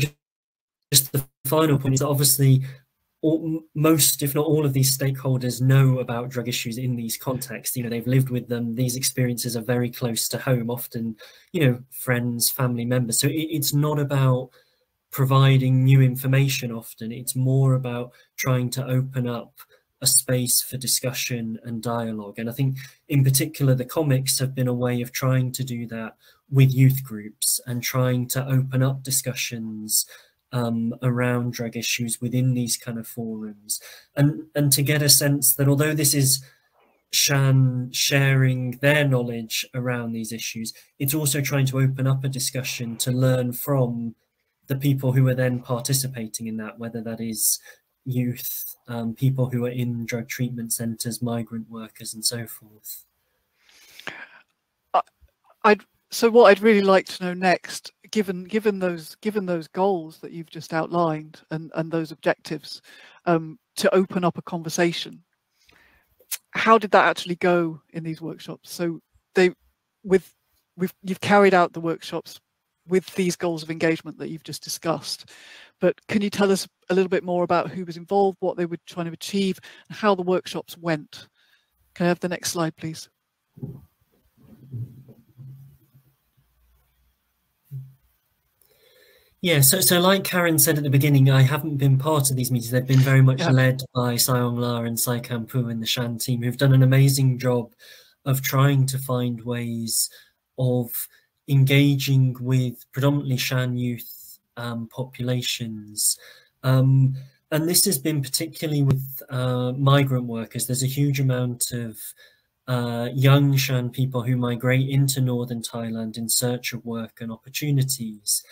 just the final point is that obviously most, if not all of these stakeholders know about drug issues in these contexts. You know, they've lived with them. These experiences are very close to home, often, you know, friends, family members. So it's not about providing new information often. It's more about trying to open up a space for discussion and dialogue. And I think in particular, the comics have been a way of trying to do that with youth groups and trying to open up discussions around drug issues within these kind of forums, and to get a sense that although this is SHAN sharing their knowledge around these issues, it's also trying to open up a discussion to learn from the people who are then participating in that, whether that is youth, people who are in drug treatment centres, migrant workers, and so forth. So what I'd really like to know next, given those goals that you've just outlined and those objectives, to open up a conversation, how did that actually go in these workshops? So you've carried out the workshops with these goals of engagement that you've just discussed, but can you tell us a little bit more about who was involved, what they were trying to achieve, and how the workshops went? Can I have the next slide, please? Yeah, so like Karen said at the beginning, I haven't been part of these meetings. They've been very much led by Sayong-la and Sai Phu and the SHAN team, who've done an amazing job of trying to find ways of engaging with predominantly SHAN youth populations. And this has been particularly with migrant workers. There's a huge amount of young SHAN people who migrate into northern Thailand in search of work and opportunities.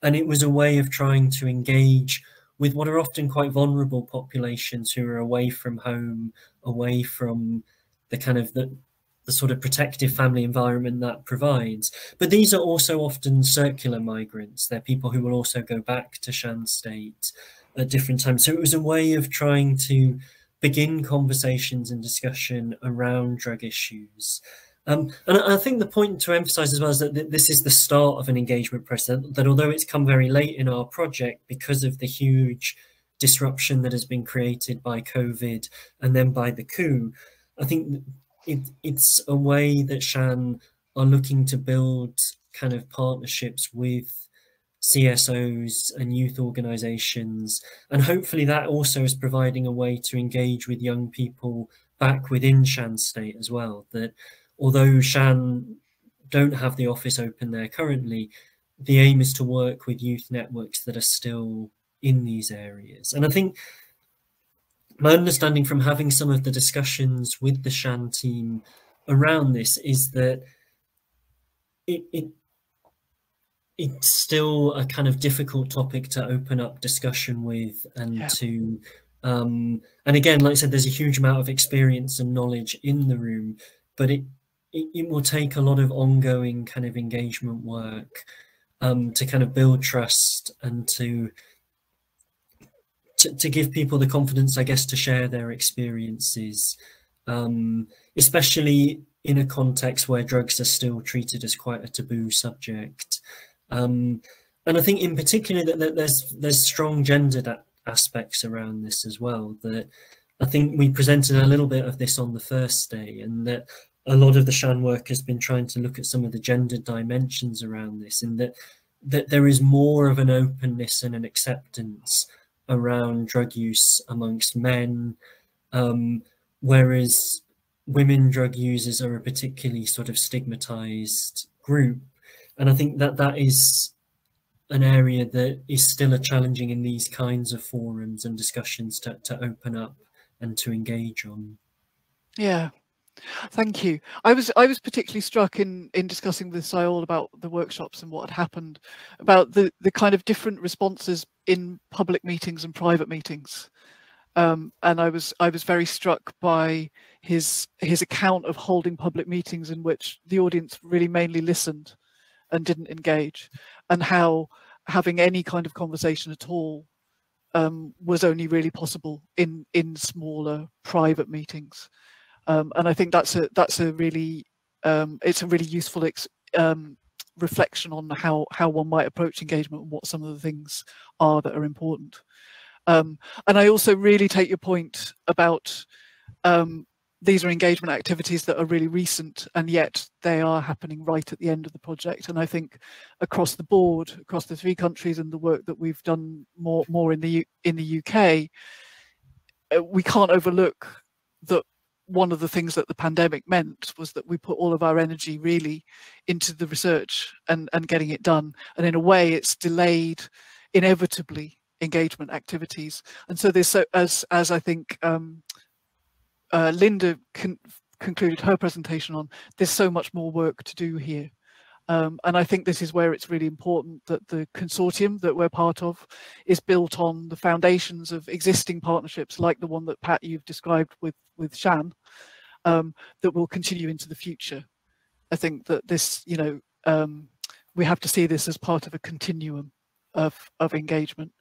And it was a way of trying to engage with what are often quite vulnerable populations who are away from home, away from the kind of the sort of protective family environment that provides. But these are also often circular migrants. They're people who will also go back to SHAN state at different times. So it was a way of trying to begin conversations and discussion around drug issues. And I think the point to emphasize as well is that this is the start of an engagement process, that although it's come very late in our project because of the huge disruption that has been created by COVID and then by the coup, I think it's a way that SHAN are looking to build kind of partnerships with CSOs and youth organizations. And hopefully that also is providing a way to engage with young people back within SHAN state as well, that although SHAN don't have the office open there currently, the aim is to work with youth networks that are still in these areas. And I think my understanding from having some of the discussions with the SHAN team around this is that it's still a kind of difficult topic to open up discussion with and to, and again, like I said, there's a huge amount of experience and knowledge in the room, but it will take a lot of ongoing kind of engagement work to kind of build trust and to give people the confidence, I guess, to share their experiences, especially in a context where drugs are still treated as quite a taboo subject. And I think in particular that there's strong gendered aspects around this as well. That I think we presented a little bit of this on the first day, and that a lot of the SHAN work has been trying to look at some of the gender dimensions around this, and that there is more of an openness and an acceptance around drug use amongst men, whereas women drug users are a particularly sort of stigmatized group. And I think that is an area that is still challenging in these kinds of forums and discussions to open up and to engage on. Yeah, thank you. I was particularly struck in discussing with Sai about the workshops and what had happened, about the kind of different responses in public meetings and private meetings. And I was very struck by his account of holding public meetings in which the audience really mainly listened and didn't engage, and how having any kind of conversation at all was only really possible in smaller private meetings. And I think that's a really it's a really useful reflection on how one might approach engagement and what some of the things are that are important. And I also really take your point about these are engagement activities that are really recent, and yet they are happening right at the end of the project. And I think across the board, across the 3 countries and the work that we've done more in the UK, we can't overlook that one of the things that the pandemic meant was that we put all of our energy really into the research and getting it done. And in a way, it's delayed inevitably engagement activities. And so there's, as I think Linda concluded her presentation on, there's so much more work to do here. And I think this is where it's really important that the consortium that we're part of is built on the foundations of existing partnerships like the one that Pat, you've described with SHAN, that will continue into the future. I think that this, we have to see this as part of a continuum of engagement.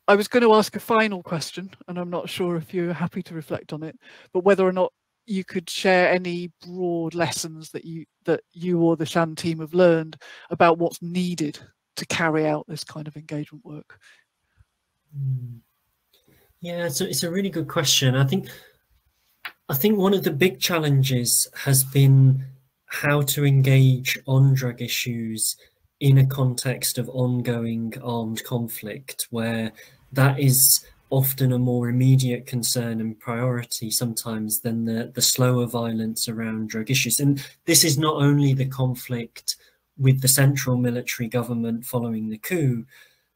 I was going to ask a final question, and I'm not sure if you're happy to reflect on it, but whether or not you could share any broad lessons that you or the SHAN team have learned about what's needed to carry out this kind of engagement work. Yeah, it's a really good question. I think one of the big challenges has been how to engage on drug issues in a context of ongoing armed conflict, where that is often a more immediate concern and priority sometimes than the slower violence around drug issues. And this is not only the conflict with the central military government following the coup,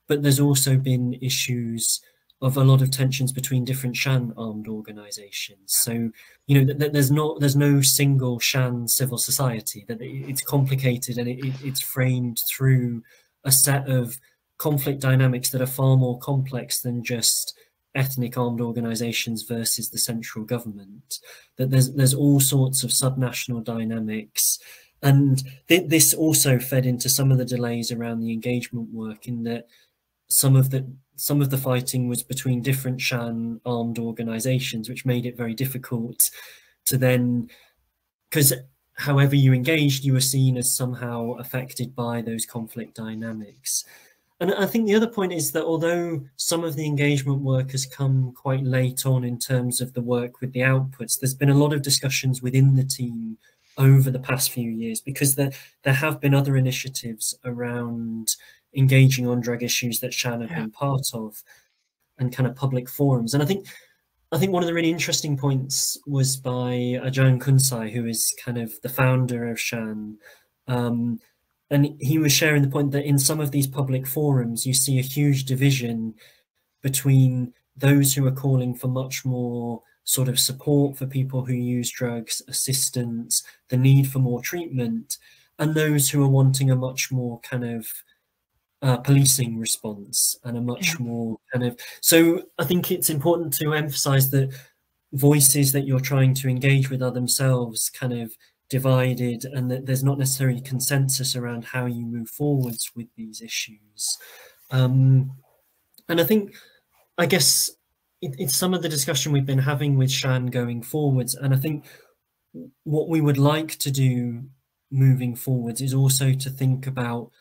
but there's also been issues of a lot of tensions between different SHAN armed organizations. So, there's no single SHAN civil society, that it's complicated, and it's framed through a set of conflict dynamics that are far more complex than just ethnic armed organizations versus the central government. That there's all sorts of subnational dynamics, and this also fed into some of the delays around the engagement work, in that some of the fighting was between different SHAN armed organizations, which made it very difficult to then, because however you engaged, you were seen as somehow affected by those conflict dynamics. And I think the other point is that although some of the engagement work has come quite late on in terms of the work with the outputs, there's been a lot of discussions within the team over the past few years, because there have been other initiatives around engaging on drug issues that SHAN have been part of, and kind of public forums. And I think one of the really interesting points was by Ajahn Kunsai, who is kind of the founder of SHAN. And he was sharing the point that in some of these public forums, you see a huge division between those who are calling for much more sort of support for people who use drugs, assistance, the need for more treatment, and those who are wanting a much more kind of policing response, and a much more kind of... So I think it's important to emphasize that voices that you're trying to engage with are themselves kind of divided, and that there's not necessarily consensus around how you move forwards with these issues. And I guess it's some of the discussion we've been having with SHAN going forwards, and I think what we would like to do moving forwards is also to think about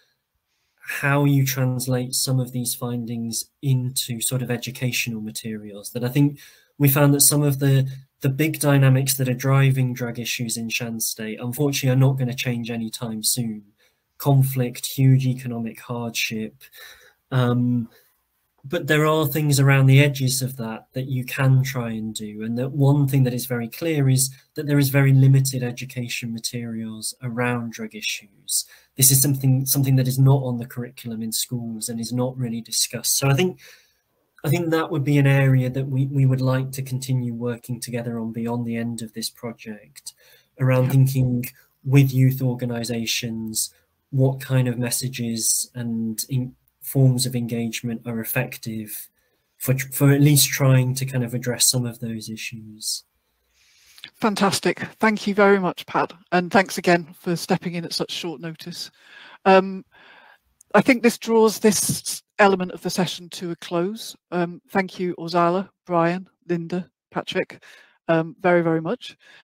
how you translate some of these findings into sort of educational materials. That I think we found that some of the big dynamics that are driving drug issues in Shan State, unfortunately, are not going to change anytime soon. Conflict, huge economic hardship. But there are things around the edges of that you can try and do. And that one thing that is very clear is that there is very limited education materials around drug issues. This is something that is not on the curriculum in schools and is not really discussed. So I think that would be an area that we would like to continue working together on beyond the end of this project, around thinking with youth organisations what kind of messages and forms of engagement are effective for at least trying to kind of address some of those issues. Fantastic. Thank you very much, Pat. And thanks again for stepping in at such short notice. I think this draws this element of the session to a close. Thank you, Orzala, Brian, Linda, Patrick, very, very much.